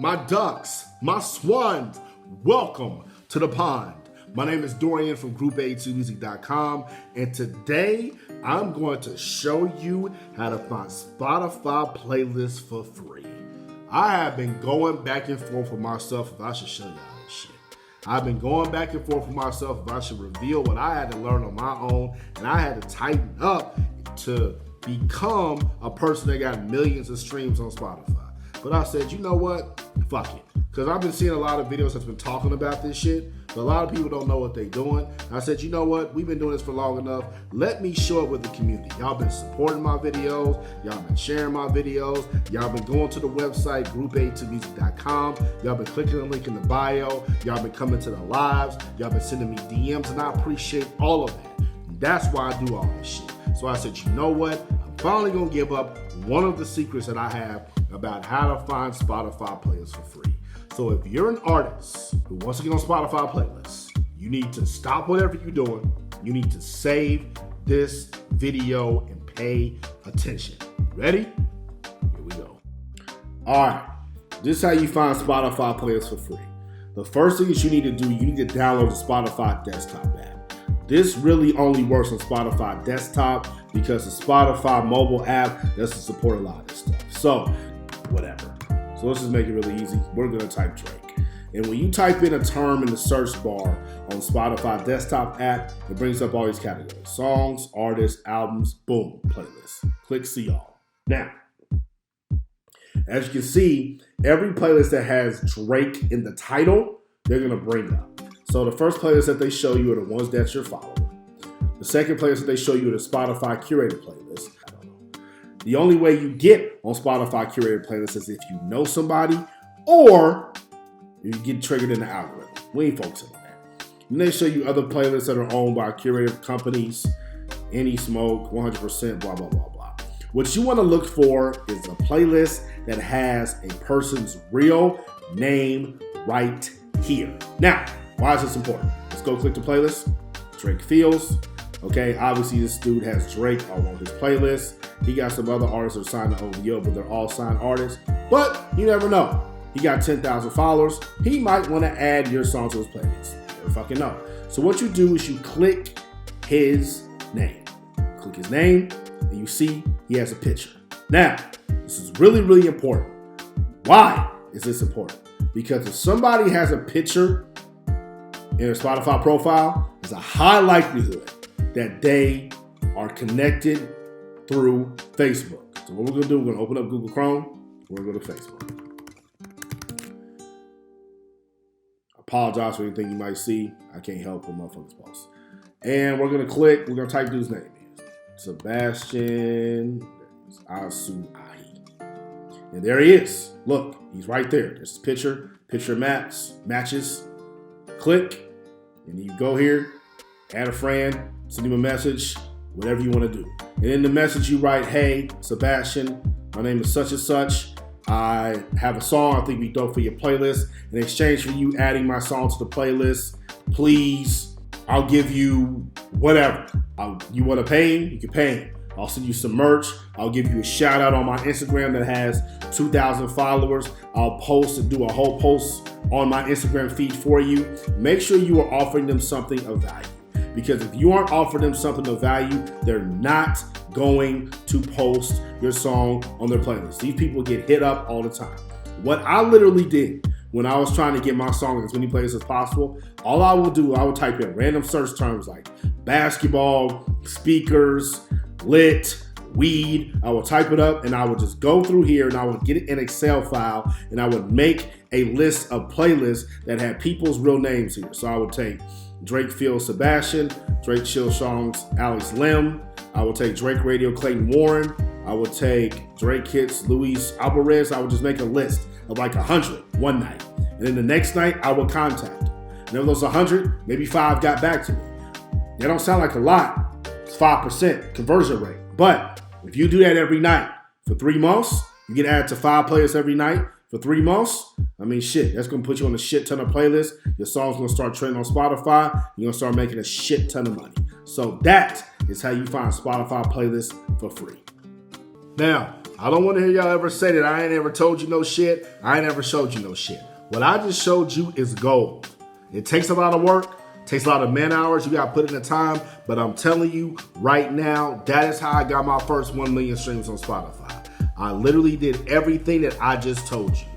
my ducks, my swans, welcome to the pond. My name is Dorian from group82music.com, and today I'm going to show you how to find Spotify playlists for free. I have been going back and forth with myself if I should show y'all this shit. I've been going back and forth with myself if I should reveal what I had to learn on my own, and I had to tighten up to become a person that got millions of streams on Spotify. But I said, you know what? Fuck it. Because I've been seeing a lot of videos that's been talking about this shit, but a lot of people don't know what they're doing. I said, you know what? We've been doing this for long enough. Let me show it with the community. Y'all been supporting my videos. Y'all been sharing my videos. Y'all been going to the website, group82music.com. Y'all been clicking the link in the bio. Y'all been coming to the lives. Y'all been sending me DMs, and I appreciate all of that. That's why I do all this shit. So I said, you know what? I'm finally going to give up one of the secrets that I have about how to find Spotify playlists for free. So if you're an artist who wants to get on Spotify playlists, you need to stop whatever you're doing. You need to save this video and pay attention. Ready? Here we go. All right. This is how you find Spotify playlists for free. The first thing that you need to do, you need to download the Spotify desktop app. This really only works on Spotify desktop because the Spotify mobile app doesn't support a lot of this stuff. So, whatever. So let's just make it really easy. We're gonna type Drake. And when you type in a term in the search bar on Spotify desktop app, it brings up all these categories. Songs, artists, albums, boom, playlists. Click see all. Now, as you can see, every playlist that has Drake in the title, they're gonna bring up. So the first playlist that they show you are the ones that you're following. The second playlist that they show you are the Spotify curated playlist. The only way you get on Spotify curated playlists is if you know somebody or you get triggered in the algorithm. We ain't focusing on that. And they show you other playlists that are owned by curated companies, Any Smoke, 100%, blah, blah, blah, blah. What you want to look for is a playlist that has a person's real name right here. Now, why is this important? Let's go click the playlist. Drake Feels. Okay, obviously this dude has Drake on one of his playlists. He got some other artists that are signed to OVO, but they're all signed artists. But you never know. He got 10,000 followers. He might want to add your song to his playlist. You never fucking know. So what you do is you click his name. Click his name, and you see he has a picture. Now, this is really, really important. Why is this important? Because if somebody has a picture in their Spotify profile, there's a high likelihood that they are connected through Facebook. So what we're going to do, we're going to open up Google Chrome. We're going to go to Facebook. I apologize for anything you might see. I can't help what motherfuckers post. And we're going to click, we're going to type dude's name in. Sebastian Asuahi. And there he is. Look, he's right there. There's his picture. Picture matches. Click. And then you go here, add a friend, send him a message, whatever you want to do. And in the message you write, hey, Sebastian, my name is such and such. I have a song I think we dope for your playlist. In exchange for you adding my song to the playlist, please, I'll give you whatever. You want to pay him? You can pay him. I'll send you some merch. I'll give you a shout out on my Instagram that has 2,000 followers. I'll post and do a whole post on my Instagram feed for you. Make sure you are offering them something of value. Because if you aren't offering them something of value, they're not going to post your song on their playlist. These people get hit up all the time. What I literally did when I was trying to get my song in as many places as possible, all I will do, I will type in random search terms like basketball, speakers, lit, weed. I will type it up and I will just go through here and I will get it in Excel file and I would make a list of playlists that had people's real names here. So I would take Drake Feels Sebastian, Drake Chill Songs Alex Lim. I will take Drake Radio Clayton Warren. I will take Drake Hits Luis Alvarez. I would just make a list of like 100 one night. And then the next night I would contact. And of those 100, maybe 5 got back to me. That don't sound like a lot. It's 5% conversion rate. But if you do that every night for 3 months, you get added to 5 playlists every night for 3 months. I mean, shit, that's going to put you on a shit ton of playlists. Your song's going to start trending on Spotify. You're going to start making a shit ton of money. So that is how you find Spotify playlists for free. Now, I don't want to hear y'all ever say that I ain't ever told you no shit. I ain't ever showed you no shit. What I just showed you is gold. It takes a lot of work, takes a lot of man hours. You got to put in the time. But I'm telling you right now, that is how I got my first 1 million streams on Spotify. I literally did everything that I just told you.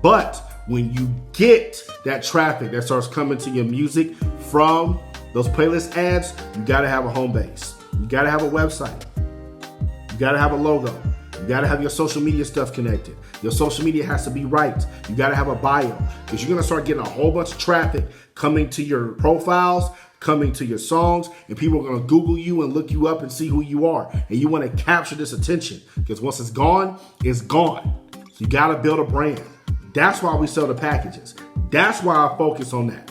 But when you get that traffic that starts coming to your music from those playlist ads, you got to have a home base. You got to have a website. You got to have a logo. You got to have your social media stuff connected. Your social media has to be right. You got to have a bio because you're going to start getting a whole bunch of traffic coming to your profiles, coming to your songs, and people are going to Google you and look you up and see who you are. And you want to capture this attention because once it's gone, it's gone. So you got to build a brand. That's why we sell the packages. That's why I focus on that.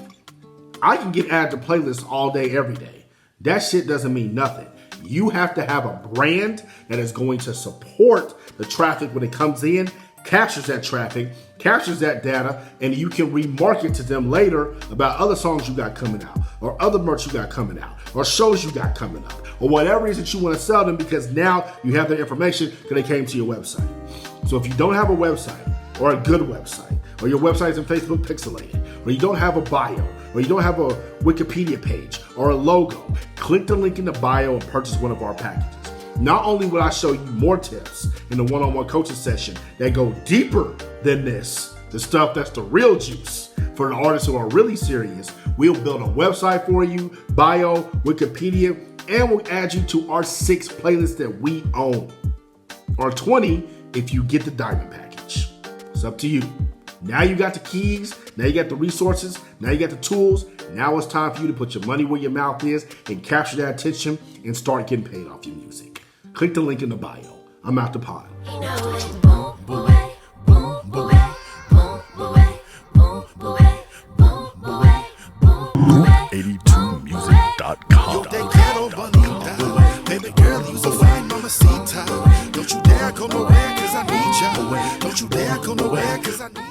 I can get added to playlists all day, every day. That shit doesn't mean nothing. You have to have a brand that is going to support the traffic when it comes in, captures that traffic, captures that data, and you can remarket to them later about other songs you got coming out, or other merch you got coming out, or shows you got coming up, or whatever it is that you want to sell them because now you have their information because they came to your website. So if you don't have a website, or a good website, or your website is in Facebook pixelated, or you don't have a bio, or you don't have a Wikipedia page, or a logo, click the link in the bio and purchase one of our packages. Not only will I show you more tips in the one-on-one coaching session that go deeper than this, the stuff that's the real juice for the artists who are really serious, we'll build a website for you, bio, Wikipedia, and we'll add you to our 6 playlists that we own, or 20 if you get the diamond package. It's up to you. Now you got the keys, now you got the resources, now you got the tools. Now it's time for you to put your money where your mouth is and capture that attention and start getting paid off your music. Click the link in the bio. I'm out the pod. 82music.com. Baby girl, you so fine, mamacita. Don't you dare come nowhere, cause I need ya. Don't you dare come nowhere, cause I need ya.